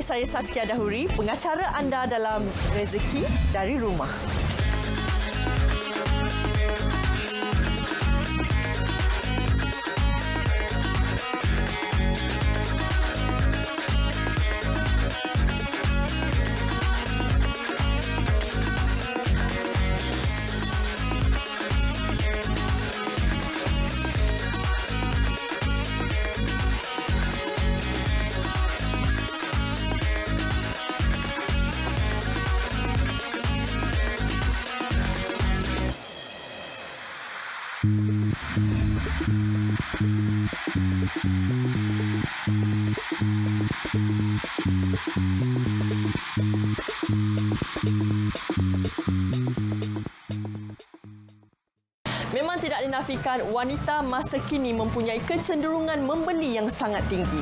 saya Saskia Dahuri, pengacara anda dalam Rezeki dari Rumah. Memang tidak dinafikan wanita masa kini mempunyai kecenderungan membeli yang sangat tinggi.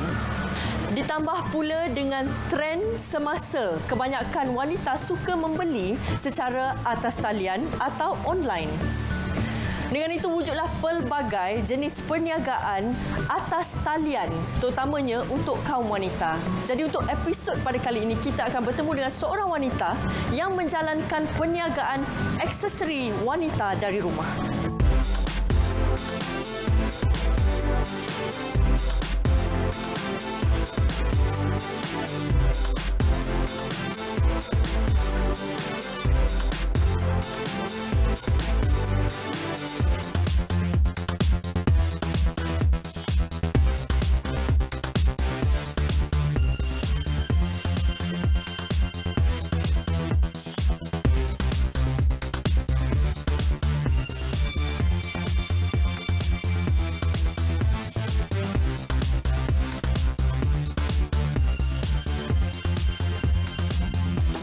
Ditambah pula dengan trend semasa, kebanyakan wanita suka membeli secara atas talian atau online. Dengan itu wujudlah pelbagai jenis perniagaan atas talian, terutamanya untuk kaum wanita. Jadi untuk episod pada kali ini, kita akan bertemu dengan seorang wanita yang menjalankan perniagaan aksesori wanita dari rumah.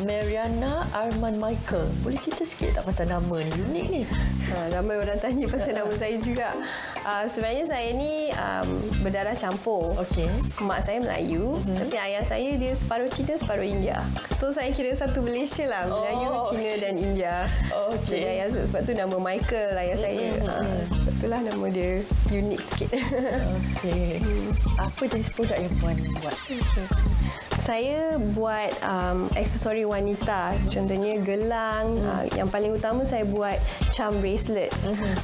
Mariana Arman Michael. Boleh cerita sikit tak pasal nama ni? Unik ni. Ramai orang tanya pasal nama saya juga. Sebenarnya saya ni berdarah campur. Okey. Mak saya Melayu, tapi ayah saya dia separuh Cina, separuh India. So saya kira satu Malaysia lah, Melayu, Cina dan India. Okey. Jadi ayah, sebab tu nama Michael ayah saya. Sebab itulah nama dia unik sikit. Okey. Apa jenis produk yang puan buat? Saya buat aksesori wanita, contohnya gelang. Yang paling utama saya buat charm bracelet.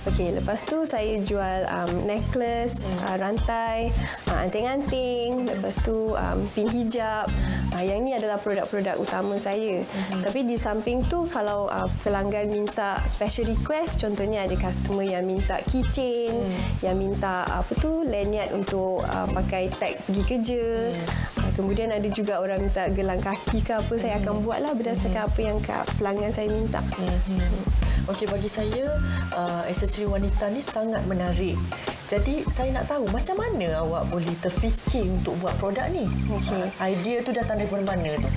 Okey, lepas tu saya jual necklace, rantai, anting-anting, lepas tu pin hijab. Yang ni adalah produk-produk utama saya. Tapi di samping tu, kalau pelanggan minta special request, contohnya ada customer yang minta keychain, yang minta lanyard untuk pakai tag pergi kerja. Kemudian ada juga orang minta gelang kaki ke apa, saya akan buatlah berdasarkan apa yang pelanggan saya minta. Okey, bagi saya aksesori wanita ni sangat menarik. Jadi saya nak tahu macam mana awak boleh terfikir untuk buat produk ni? Okey. Idea tu datang dari mana tu?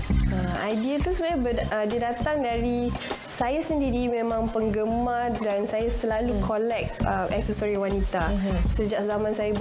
Idea tu sebenarnya dia datang dari saya sendiri, memang penggemar dan saya selalu collect aksesori wanita. Sejak zaman saya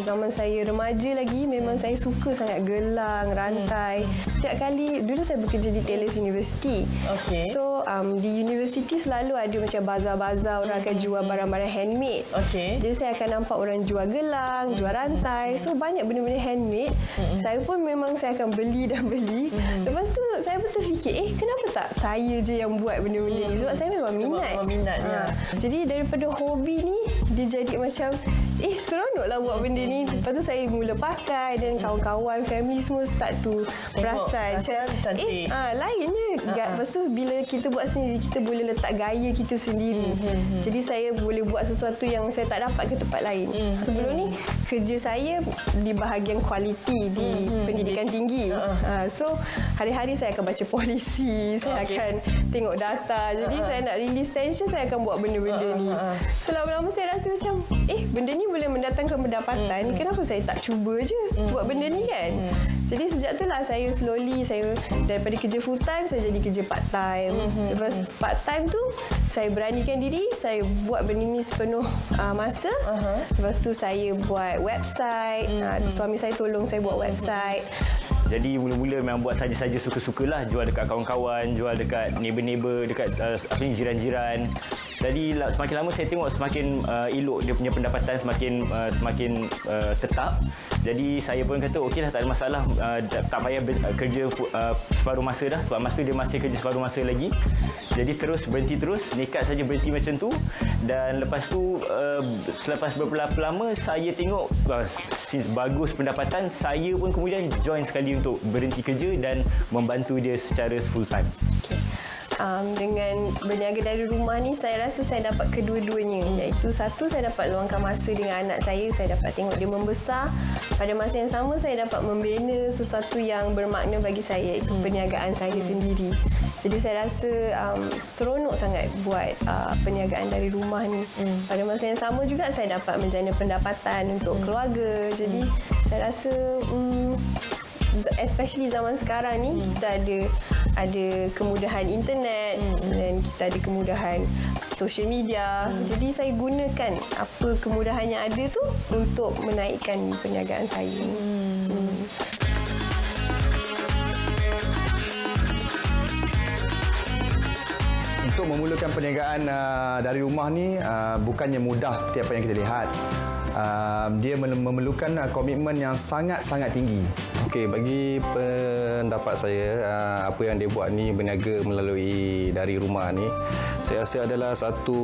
zaman saya remaja lagi, memang saya suka sangat gelang, rantai. Setiap kali dulu saya bekerja di Taylor's University. Okey. So di universiti selalu ada macam bazar-bazar, orang akan jual barang-barang handmade. Okey. Jadi saya akan nampak orang jual gelang, jual rantai. So banyak benda-benda handmade. Saya pun memang saya akan beli dan beli. Lepas tu saya pun terfikir, kenapa tak saya je yang buat benda-benda ni? Sebab saya memang minat. Jadi daripada hobi ni, dia jadi macam seronoklah buat benda ni. Lepas tu saya mula pakai dan kawan-kawan, family semua start tu perasan macam lainnya. Lepas tu bila kita buat sendiri, kita boleh letak gaya kita sendiri. Jadi saya boleh buat sesuatu yang saya tak dapat ke tempat lain. Sebelum ni kerja saya di bahagian kualiti di pendidikan tinggi. So hari-hari saya akan baca polisi, saya akan tengok data. Jadi saya nak release tension, saya akan buat benda-benda ni. So lama-lama saya rasa macam benda ni boleh mendatangkan pendapatan. Kenapa saya tak cuba je buat benda ni kan? Jadi sejak itulah saya slowly, saya daripada kerja full time, saya jadi kerja part time. Lepas part time tu, saya beranikan diri, saya buat benda ni sepenuh masa. Lepas tu saya buat website. Suami saya tolong saya buat website. Jadi mula-mula memang buat saja-saja suka-sukalah, jual dekat kawan-kawan, jual dekat neighbor-neighbor, dekat jiran-jiran. Jadi semakin lama saya tengok semakin elok dia punya pendapatan, semakin tetap. Jadi saya pun kata okeylah, tak ada masalah, tak payah kerja separuh masa dah, sebab masa dia masih kerja separuh masa lagi. Jadi berhenti terus, nekat saja berhenti macam tu. Dan lepas tu selepas beberapa lama saya tengok since bagus pendapatan, saya pun kemudian join sekali untuk berhenti kerja dan membantu dia secara full time. Dengan berniaga dari rumah ni, saya rasa saya dapat kedua-duanya. Iaitu satu, saya dapat luangkan masa dengan anak saya dapat tengok dia membesar. Pada masa yang sama, saya dapat membina sesuatu yang bermakna bagi saya, iaitu perniagaan saya sendiri. Jadi saya rasa seronok sangat buat perniagaan dari rumah ni. Pada masa yang sama juga, saya dapat menjana pendapatan untuk keluarga. Jadi saya rasa especially zaman sekarang ni, kita ada kemudahan internet dan kita ada kemudahan social media. Jadi saya gunakan apa kemudahan yang ada tu untuk menaikkan perniagaan saya. Untuk memulakan perniagaan dari rumah ni bukannya mudah seperti apa yang kita lihat. Dia memerlukan komitmen yang sangat-sangat tinggi. Okey, bagi pendapat saya, apa yang dia buat ni, berniaga melalui dari rumah ni, saya rasa adalah satu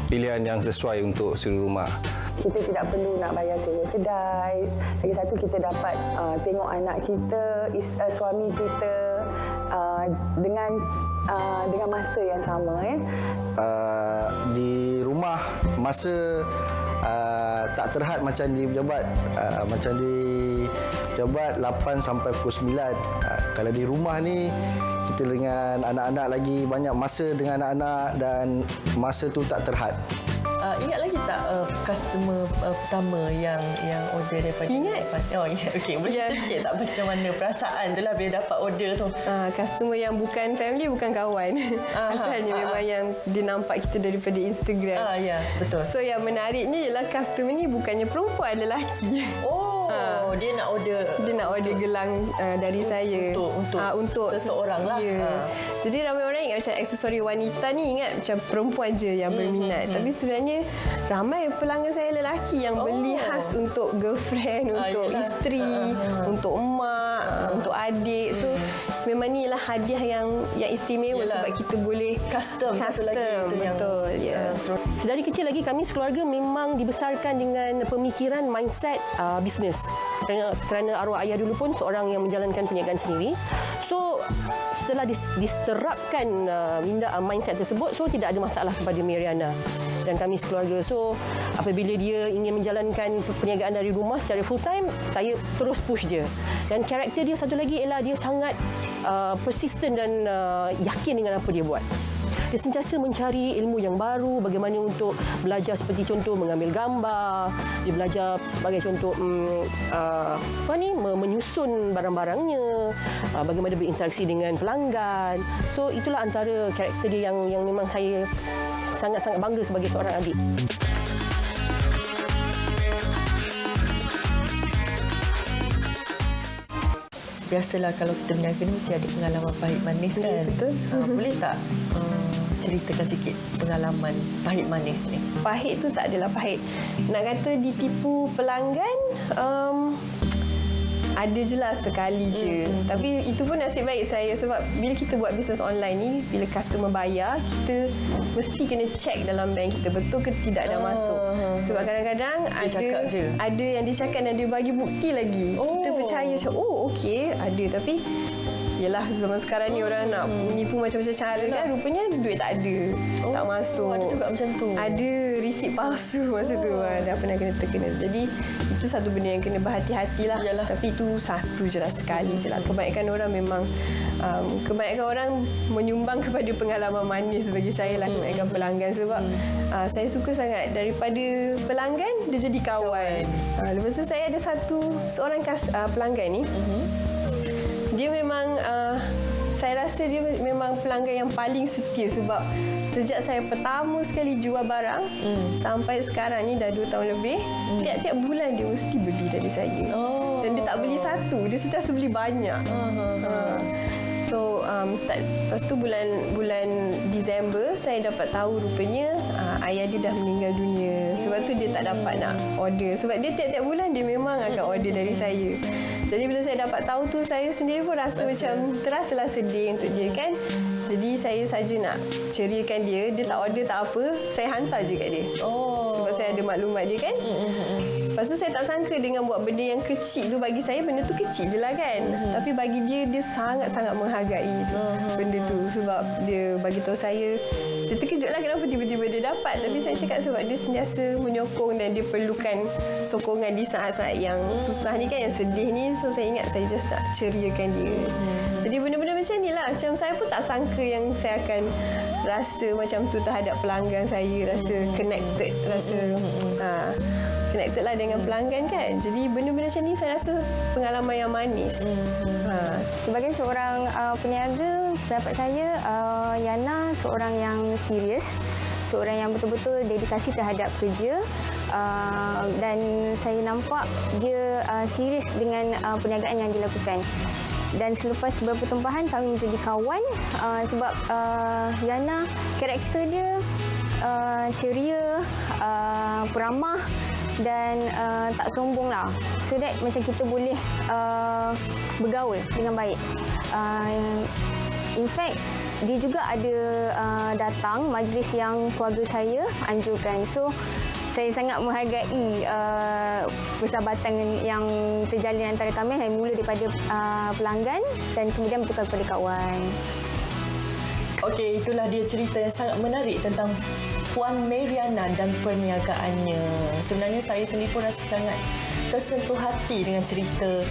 pilihan yang sesuai untuk seluruh rumah. Kita tidak perlu nak bayar sewa kedai. Lagi satu, kita dapat tengok anak kita, suami kita dengan masa yang sama. Di rumah masa tak terhad macam di pejabat. Macam di pejabat 8 sampai pukul 9. Kalau di rumah ni, kita dengan anak-anak lagi banyak masa dengan anak-anak dan masa tu tak terhad. Ingat lagi tak customer pertama yang order daripada Ingat. Oh, ingat. Okey, boleh cerita sikit tak macam mana perasaan tu lah bila dapat order tu? Customer yang bukan family, bukan kawan. Asalnya memang yang dia nampak kita daripada Instagram. Ya, betul. So yang menariknya ialah customer ni bukannya perempuan, lelaki. Dia nak order. Dia nak order gelang dari saya. Untuk seseorang lah. Ya. Jadi ramai orang ingat macam aksesori wanita ni ingat macam perempuan je yang berminat. Tapi sebenarnya ramai pelanggan saya lelaki yang beli khas untuk girlfriend, untuk isteri, untuk emak, untuk adik. So memang ni lah hadiah yang istimewa. Yalah, sebab kita boleh custom lagi itu betul. Sedari kecil lagi kami sekeluarga memang dibesarkan dengan pemikiran mindset bisnes. Kerana arwah ayah dulu pun seorang yang menjalankan perniagaan sendiri. So setelah diterapkan mindset tersebut, so tidak ada masalah kepada Mariana dan kami sekeluarga. So apabila dia ingin menjalankan perniagaan dari rumah secara full time, saya terus push dia. Dan karakter dia satu lagi ialah dia sangat persisten dan yakin dengan apa dia buat. Dia sentiasa mencari ilmu yang baru, bagaimana untuk belajar seperti contoh mengambil gambar. Dia belajar sebagai contoh menyusun barang-barangnya, bagaimana berinteraksi dengan pelanggan. So itulah antara karakter dia yang memang saya sangat-sangat bangga sebagai seorang adik. Biasalah kalau kita berniaga ni mesti ada pengalaman pahit manis kan? Betul. Boleh tak ceritakan sikit pengalaman pahit manis ni? Pahit tu tak adalah pahit. Nak kata ditipu pelanggan, ada je lah sekali je. Tapi itu pun nasib baik saya, sebab bila kita buat bisnes online ni, bila customer bayar, kita mesti kena check dalam bank kita betul ke tidak ada masuk. Sebab kadang-kadang ada yang dia cakap dan dia bagi bukti lagi. Kita percaya macam, okey, ada. Tapi yelah, zaman sekarang ni orang nak nipu macam-macam cara kan. Rupanya duit tak ada, tak masuk. Ada juga macam tu. Ada resit palsu masa tu. Dah pernah kena terkena. Jadi itu satu benda yang kena berhati-hati lah. Yalah. Tapi itu satu je lah, sekali je lah. Kebanyakan orang memang kebanyakan orang menyumbang kepada pengalaman manis bagi saya lah, kebanyakan pelanggan. Sebab saya suka sangat daripada pelanggan dia jadi kawan. Lepas tu saya ada seorang pelanggan ni. Dia memang, saya rasa dia memang pelanggan yang paling setia, sebab sejak saya pertama sekali jual barang sampai sekarang ni dah 2 tahun lebih, tiap-tiap bulan dia mesti beli dari saya. Dan dia tak beli satu, dia sentiasa beli banyak. So start. Lepas tu bulan Disember saya dapat tahu rupanya ayah dia dah meninggal dunia. Sebab tu dia tak dapat nak order. Sebab dia tiap-tiap bulan dia memang akan order dari saya. Jadi bila saya dapat tahu tu, saya sendiri pun rasa macam terasalah sedih untuk dia kan. Jadi saya saja nak ceriakan dia. Dia tak order tak apa, saya hantar je kat dia. Sebab saya ada maklumat dia kan. Lepas tu saya tak sangka dengan buat benda yang kecil tu, bagi saya benda tu kecil je lah kan. Tapi bagi dia sangat-sangat menghargai benda tu. Sebab dia bagi tahu saya, dia terkejutlah kenapa tiba-tiba dia dapat. Tapi saya cakap sebab dia sentiasa menyokong dan dia perlukan sokongan di saat-saat yang susah ni kan, yang sedih ni. So saya ingat saya just nak ceriakan dia. Jadi benda-benda macam ni lah. Macam saya pun tak sangka yang saya akan rasa macam tu terhadap pelanggan saya. Rasa connected. Rasa connected lah dengan pelanggan kan. Jadi benda-benda macam ni saya rasa pengalaman yang manis. Sebagai seorang peniaga, pendapat saya Yana seorang yang serius, seorang yang betul-betul dedikasi terhadap kerja, dan saya nampak dia serius dengan perniagaan yang dilakukan. Dan selepas berpertumpahan kami menjadi kawan sebab Yana karakter dia ceria, peramah dan tak sombong lah. So that macam kita boleh bergaul dengan baik. In fact, dia juga ada datang majlis yang keluarga saya anjurkan. So saya sangat menghargai persahabatan yang terjalin antara kami yang mula daripada pelanggan dan kemudian bertukar kepada kawan. Okey, itulah dia cerita yang sangat menarik tentang Puan Mariana dan perniagaannya. Sebenarnya saya sendiri pun rasa sangat tersentuh hati dengan cerita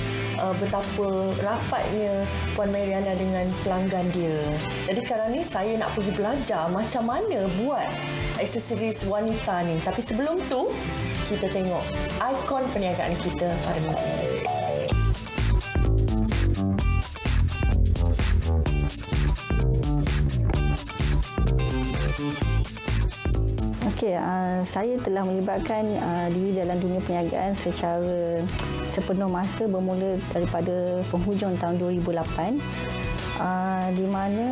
betapa rapatnya Puan Mariana dengan pelanggan dia. Jadi sekarang ni saya nak pergi belajar macam mana buat aksesoris wanita ni. Tapi sebelum tu, kita tengok ikon perniagaan kita pada minggu ini. Okey, saya telah melibatkan diri dalam dunia perniagaan secara sepenuh masa bermula daripada penghujung tahun 2008. Di mana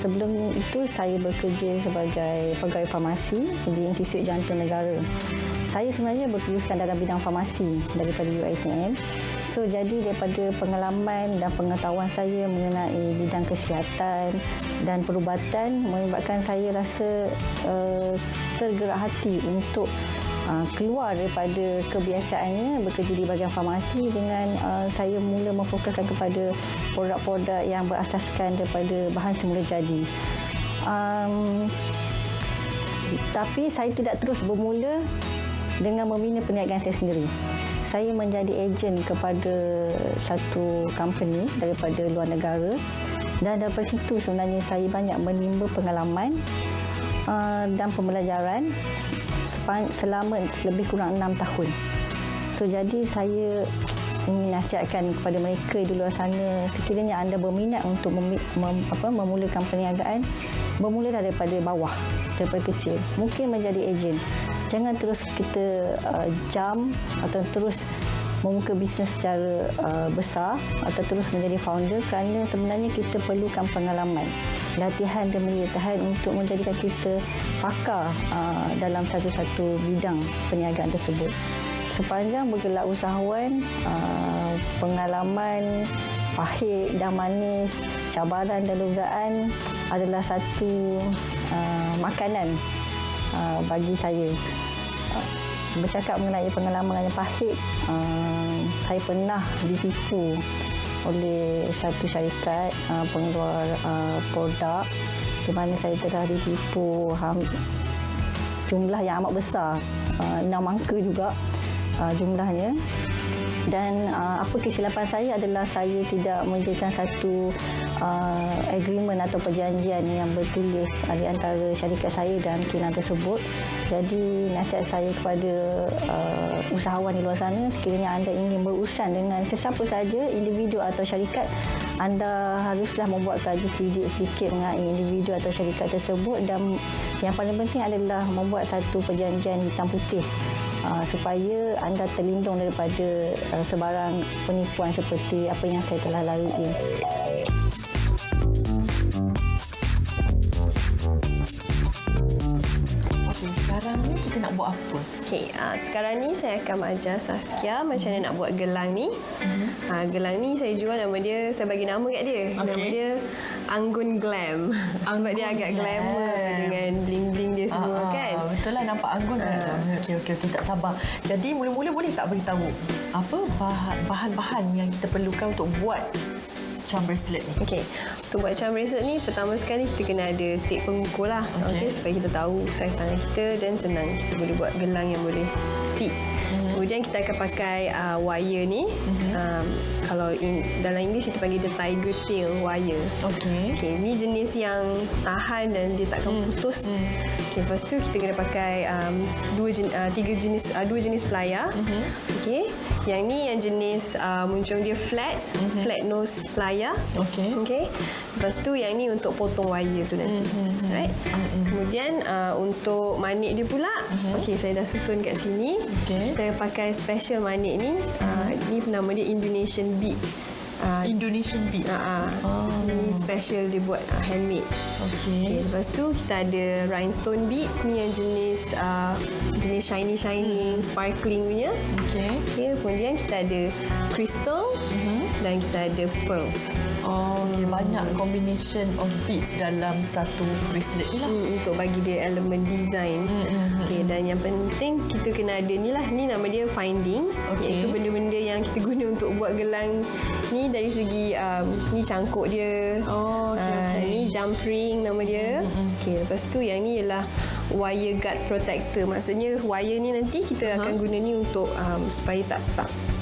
sebelum itu saya bekerja sebagai pegawai farmasi di Institut Jantung Negara. Saya sebenarnya berterusan dalam bidang farmasi daripada UiTM. So, jadi daripada pengalaman dan pengetahuan saya mengenai bidang kesihatan dan perubatan menyebabkan saya rasa tergerak hati untuk keluar daripada kebiasaannya bekerja di bahagian farmasi dengan saya mula memfokuskan kepada produk-produk yang berasaskan daripada bahan semula jadi. Tapi saya tidak terus bermula dengan membina perniagaan saya sendiri. Saya menjadi ejen kepada satu company daripada luar negara dan daripada situ sebenarnya saya banyak menimba pengalaman dan pembelajaran selama lebih kurang 6 tahun. So, jadi saya ingin nasihatkan kepada mereka di luar sana, sekiranya anda berminat untuk memulakan perniagaan, bermula daripada bawah, daripada kecil. Mungkin menjadi ejen. Jangan terus kita jump atau terus membuka bisnes secara besar atau terus menjadi founder, kerana sebenarnya kita perlukan pengalaman, latihan demi latihan untuk menjadikan kita pakar dalam satu-satu bidang perniagaan tersebut. Sepanjang bergerak usahawan, pengalaman pahit dan manis, cabaran dan dugaan adalah satu makanan bagi saya. Bercakap mengenai pengalaman yang pahit, saya pernah ditipu oleh satu syarikat pengeluar produk di mana saya telah ditipu jumlah yang amat besar, 6 angka juga jumlahnya. Dan apa kesilapan saya adalah saya tidak menjadikan satu agreement atau perjanjian yang bertulis di antara syarikat saya dan kilang tersebut. Jadi nasihat saya kepada usahawan di luar sana, sekiranya anda ingin berurusan dengan sesiapa saja, individu atau syarikat, anda haruslah membuat kaji sedikit mengenai individu atau syarikat tersebut, dan yang paling penting adalah membuat satu perjanjian hitam putih supaya anda terlindung daripada sebarang penipuan seperti apa yang saya telah lalui. nak buat apa? Okey, sekarang ni saya akan mengajar Saskia macam mana nak buat gelang ni. Gelang ni saya jual nama dia, saya bagi nama kat dia. Okey. Nama dia Anggun Glam. Sebab dia agak glamour dengan bling-bling dia semua kan. Betul lah, nampak Anggun kan. Okey, tak sabar. Jadi mula-mula boleh tak beritahu apa bahan-bahan yang kita perlukan untuk buat charm bracelet ni? Okey, untuk buat charm bracelet ni pertama sekali kita kena ada tape pengukur lah. Okey, supaya kita tahu saiz tangan kita dan senang kita boleh buat gelang yang boleh fit. Kemudian kita akan pakai wire ni. Kalau dalam English kita panggil dia tiger tail wire. Okey, ni jenis yang tahan dan dia takkan putus. Okey, lepas tu kita kena pakai dua jenis plier. Okey, yang ni yang jenis muncung dia flat nose plier. Okey. Lepas tu yang ni untuk potong wire tu nanti. Right? Kemudian untuk manik dia pula, okey saya dah susun kat sini. Saya pakai special manik ni. Ni nama dia Indonesian bead. Indonesian bead. Ni special dia buat handmade. Okey. Lepas tu kita ada rhinestone beads ni yang jenis shiny sparkling punya. Okey. Kemudian kita ada crystal dan kita ada pearls. Okey, banyak combination of beads dalam satu bracelet ni lah. Untuk bagi dia elemen design. Okey, dan yang penting kita kena ada ni lah. Ni nama dia findings. Iaitu benda-benda yang kita guna untuk buat gelang ni dari segi ni cangkuk dia. Ni jump ring nama dia. Okey, lepas tu yang ni ialah wire guard protector. Maksudnya wire ni nanti kita akan guna ni untuk supaya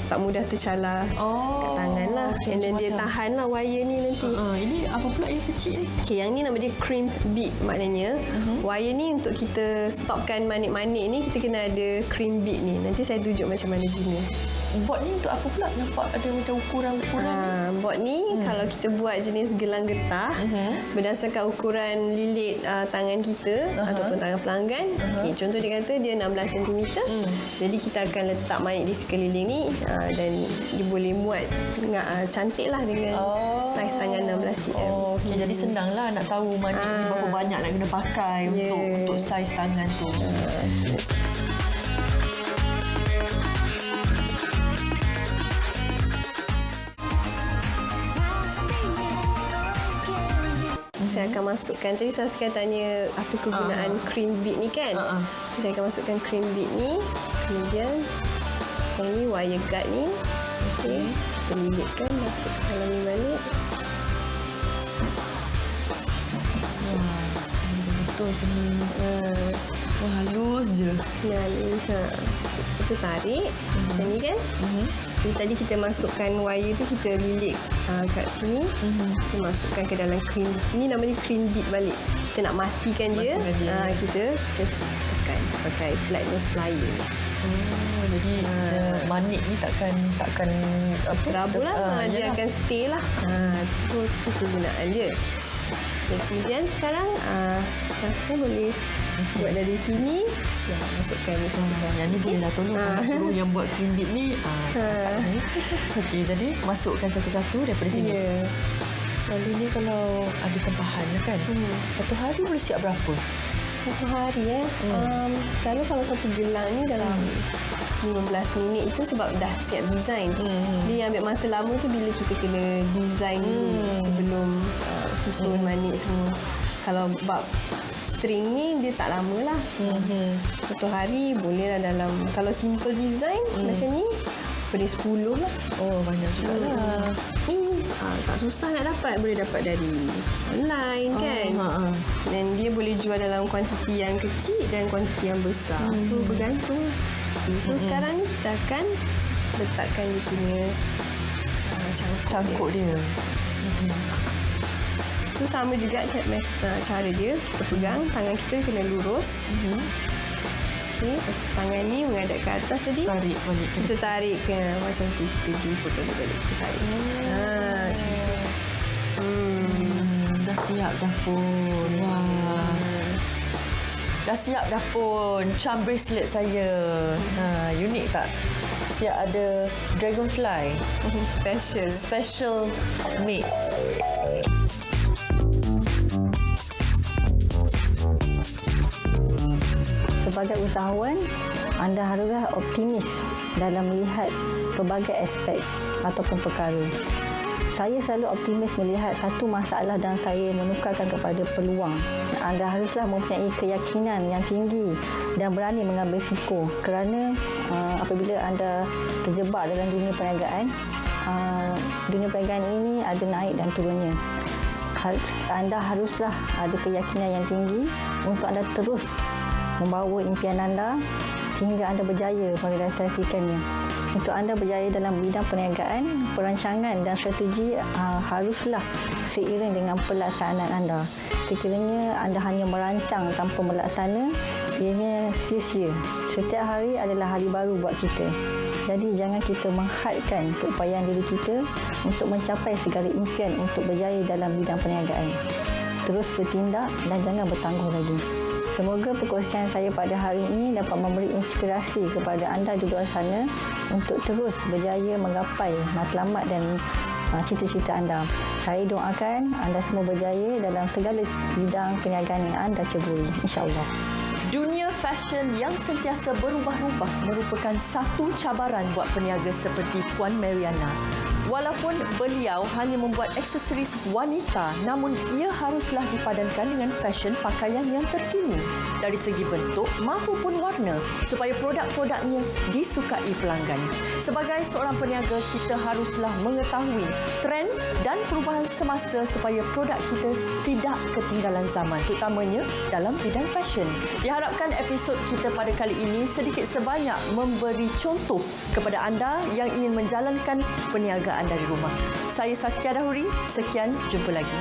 tak mudah tercalar kat tangan lah. And then dia tahan lah wire ni nanti. Ini apa pula yang kecil ni? Okay, yang ni nama dia crimp bead. Maknanya wire ni untuk kita stopkan manik-manik ni kita kena ada crimp bead ni. Nanti saya tunjuk macam mana guna. Bot ni untuk apa pula? Nampak ada macam ukuran-ukuran ni. Bot ni kalau kita buat jenis gelang getah berdasarkan ukuran lilit tangan kita ataupun tangan pelanggan. Okay, contoh dia kata dia 16 cm. Jadi kita akan letak manik di sekeliling ni dan dia boleh muat cantik lah dengan saiz tangan 16 cm. Okey, jadi senang lah nak tahu manik ni berapa banyak nak kena pakai untuk saiz tangan tu. Saya akan masukkan, tadi Saskia tanya apa kegunaan cream bead ni kan. Saya akan masukkan cream bead ni. Kemudian yang ni wire guard ni. Okey, kita lilitkan, masuk ke dalam ni balik. Betul ke ni? Halus je. Halus. Kita tarik macam ni kan. Jadi tadi kita masukkan wire tu, kita lilit kat sini. Kita masukkan ke dalam cream. Ini namanya cream bead balik. Kita nak matikan dia. Kita just tekan pakai flat nose plier. Jadi manik ni takkan apa? Rabu lah. Dia akan stay lah. Itu kegunaan dia. Kemudian sekarang saya boleh buat dari sini. Masukkan ni semua. Yang ni boleh lah tolong. Kalau suruh yang buat cream bead ni. Okey, jadi masukkan satu-satu daripada sini. Selalunya kalau ada tempahan kan, satu hari boleh siap berapa? Satu hari selalu kalau satu gelang ni dalam 15 minit itu sebab dah siap design. Dia ambil masa lama tu bila kita kena design sebelum susun manik semua. Kalau bab string ni dia tak lama lah. Satu hari boleh lah dalam, kalau simple design macam ni boleh 10 lah. Banyak juga lah. Ni tak susah nak dapat. Boleh dapat dari online kan. Dan dia boleh jual dalam kuantiti yang kecil dan kuantiti yang besar. So bergantung. So sekarang ni kita akan letakkan dia punya cangkuk dia. Itu sama juga cara dia. Kita pegang, tangan kita kena lurus. Okey, tangan ni menghadap ke atas tadi. Tarik balik. Kita tarik ke macam tu. Kita jumpa balik. Kita tarik. Macam tu. Dah siap dah pun. Wah. Dah siap dah pun. Charm bracelet saya. Unik tak? Siap ada dragonfly. Special made. sebagai usahawan, anda haruslah optimis dalam melihat pelbagai aspek ataupun perkara. Saya selalu optimis melihat satu masalah dan saya menukarkan kepada peluang. Anda haruslah mempunyai keyakinan yang tinggi dan berani mengambil risiko, kerana apabila anda terjebak dalam dunia perniagaan ini ada naik dan turunnya. Anda haruslah ada keyakinan yang tinggi untuk anda terus membawa impian anda sehingga anda berjaya merealisasikannya. Untuk anda berjaya dalam bidang perniagaan, perancangan dan strategi haruslah seiring dengan pelaksanaan anda. Sekiranya anda hanya merancang tanpa melaksana, ianya sia-sia. Setiap hari adalah hari baru buat kita. Jadi jangan kita menghadkan keupayaan diri kita untuk mencapai segala impian untuk berjaya dalam bidang perniagaan. Terus bertindak dan jangan bertangguh lagi. Semoga perkongsian saya pada hari ini dapat memberi inspirasi kepada anda di luar sana untuk terus berjaya menggapai matlamat dan cita-cita anda. Saya doakan anda semua berjaya dalam segala bidang perniagaan yang anda ceburi, insya-Allah. Dunia fashion yang sentiasa berubah-ubah merupakan satu cabaran buat peniaga seperti Puan Mariana. Walaupun beliau hanya membuat aksesoris wanita, namun ia haruslah dipadankan dengan fashion pakaian yang terkini dari segi bentuk maupun warna supaya produk-produknya disukai pelanggan. Sebagai seorang peniaga, kita haruslah mengetahui trend dan perubahan semasa supaya produk kita tidak ketinggalan zaman, terutamanya dalam bidang fashion. Diharapkan episod kita pada kali ini sedikit sebanyak memberi contoh kepada anda yang ingin menjalankan perniagaan dari rumah. Saya Saskia Dahuri, sekian, jumpa lagi.